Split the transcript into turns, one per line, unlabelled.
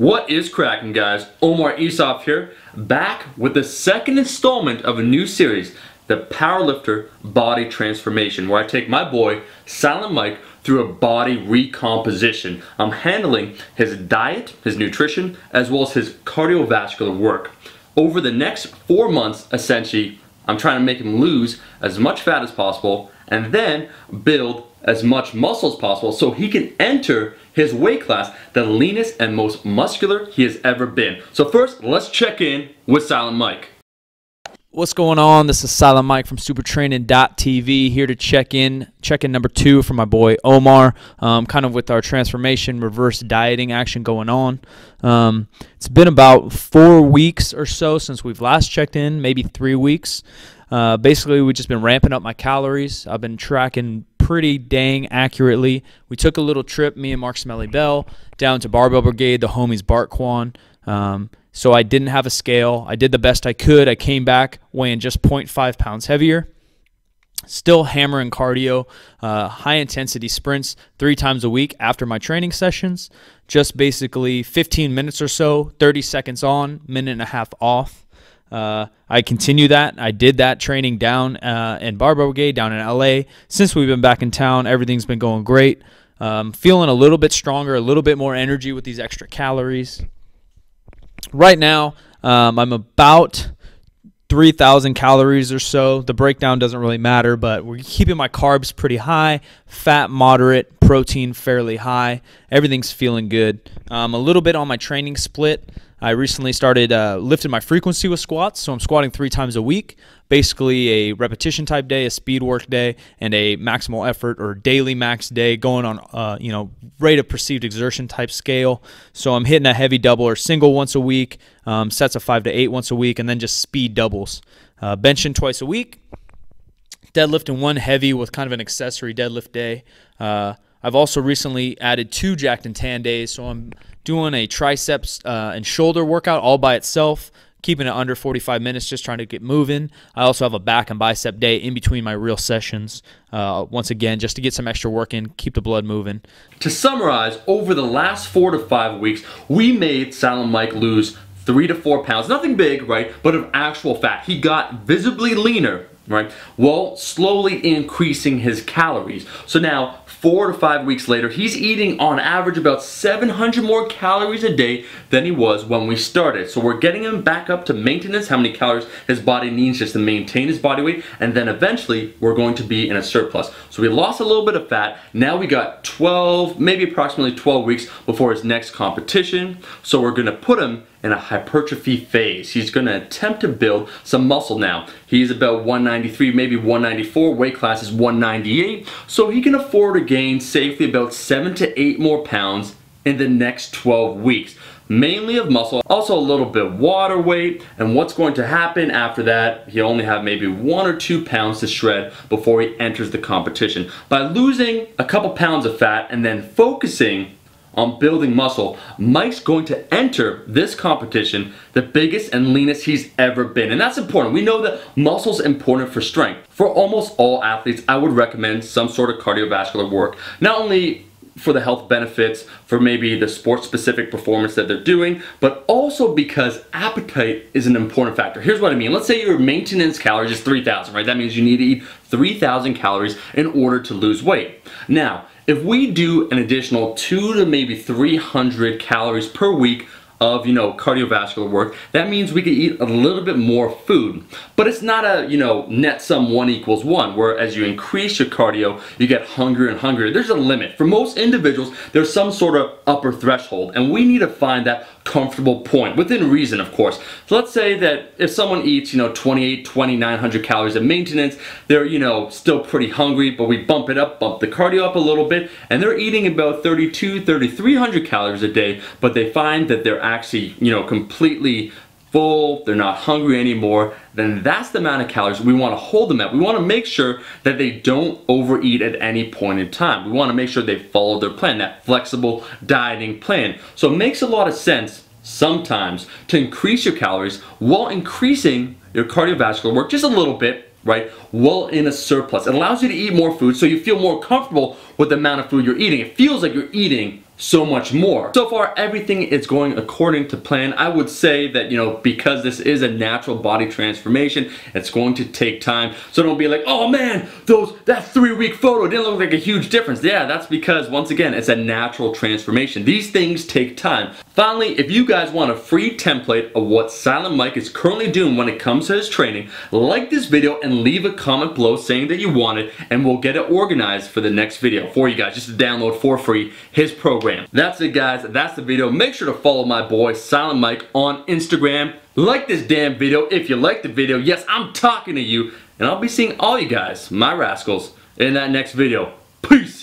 What is cracking, guys? Omar Isov here, back with the second installment of a new series, the Powerlifter Body Transformation, where I take my boy, Silent Mike, through a body recomposition. I'm handling his diet, his nutrition, as well as his cardiovascular work. Over the next 4 months, essentially, I'm trying to make him lose as much fat as possible and then build as much muscle as possible so he can enter his weight class, the leanest and most muscular he has ever been. So first, let's check in with Silent Mike.
What's going on? This is Silent Mike from supertraining.tv here to check in number 2 for my boy Omar, kind of with our transformation reverse dieting action going on. It's been about 4 weeks or so since we've last checked in, maybe 3 weeks. Basically, we've just been ramping up my calories. I've been tracking pretty dang accurately. We took a little trip, me and Mark Smelly Bell, down to Barbell Brigade, the homies Bart Quan. So I didn't have a scale. I did the best I could. I came back weighing just 0.5 pounds heavier. Still hammering cardio, high intensity sprints 3 times a week after my training sessions. Just basically 15 minutes or so, 30 seconds on, minute and a half off. I continue that. I did that training down in Barbell Brigade, down in LA. Since we've been back in town, everything's been going great. Feeling a little bit stronger, a little bit more energy with these extra calories. Right now, I'm about 3,000 calories or so. The breakdown doesn't really matter, but we're keeping my carbs pretty high, fat moderate, protein fairly high. Everything's feeling good. A little bit on my training split. I recently started lifting my frequency with squats, so I'm squatting 3 times a week. Basically a repetition type day, a speed work day, and a maximal effort or daily max day going on rate of perceived exertion type scale. So I'm hitting a heavy double or single once a week, sets of 5 to 8 once a week, and then just speed doubles. Benching twice a week, deadlifting 1 heavy with kind of an accessory deadlift day. I've also recently added 2 jacked and tan days, so I'm doing a triceps and shoulder workout all by itself, keeping it under 45 minutes, just trying to get moving. I also have a back and bicep day in between my real sessions, once again, just to get some extra work in, keep the blood moving.
To summarize, over the last 4 to 5 weeks, we made Silent Mike lose 3 to 4 pounds. Nothing big, right, but of actual fat. He got visibly leaner, right, while slowly increasing his calories. So now, 4 to 5 weeks later, he's eating on average about 700 more calories a day than he was when we started. So we're getting him back up to maintenance, how many calories his body needs just to maintain his body weight, and then eventually we're going to be in a surplus. So we lost a little bit of fat. Now we got 12, maybe approximately 12 weeks before his next competition. So we're gonna put him in a hypertrophy phase. He's gonna attempt to build some muscle now. He's about 193, maybe 194, weight class is 198, so he can afford to gain safely about 7 to 8 more pounds in the next 12 weeks. Mainly of muscle, also a little bit water weight, and what's going to happen after that, he'll only have maybe 1 or 2 pounds to shred before he enters the competition. By losing a couple pounds of fat and then focusing on building muscle, Mike's going to enter this competition the biggest and leanest he's ever been. And that's important. We know that muscle's important for strength. For almost all athletes, I would recommend some sort of cardiovascular work. Not only for the health benefits, for maybe the sport-specific performance that they're doing, but also because appetite is an important factor. Here's what I mean. Let's say your maintenance calories is 3,000, right? That means you need to eat 3,000 calories in order to lose weight. Now, if we do an additional 2 to maybe 300 calories per week of, cardiovascular work, that means we could eat a little bit more food. But it's not a, net sum 1 equals 1, where as you increase your cardio, you get hungrier and hungrier. There's a limit. For most individuals, there's some sort of upper threshold, and we need to find that comfortable point, within reason, of course. So let's say that if someone eats, 2,900 calories of maintenance, they're, still pretty hungry, but we bump it up, bump the cardio up a little bit, and they're eating about 3,300 calories a day, but they find that they're actually, completely full, they're not hungry anymore, then that's the amount of calories we want to hold them at. We want to make sure that they don't overeat at any point in time. We want to make sure they follow their plan, that flexible dieting plan. So it makes a lot of sense sometimes to increase your calories while increasing your cardiovascular work just a little bit, right, while in a surplus. It allows you to eat more food so you feel more comfortable with the amount of food you're eating. It feels like you're eating so much more. So far, everything is going according to plan. I would say that, you know, because this is a natural body transformation, it's going to take time. So don't be like, oh man, that 3-week photo didn't look like a huge difference. Yeah, that's because, once again, it's a natural transformation. These things take time. Finally, if you guys want a free template of what Silent Mike is currently doing when it comes to his training, like this video and leave a comment below saying that you want it, and we'll get it organized for the next video for you guys, just to download for free his program. That's it, guys. That's the video. Make sure to follow my boy Silent Mike on Instagram. Like this damn video if you like the video. Yes, I'm talking to you, and I'll be seeing all you guys, my rascals, in that next video. Peace!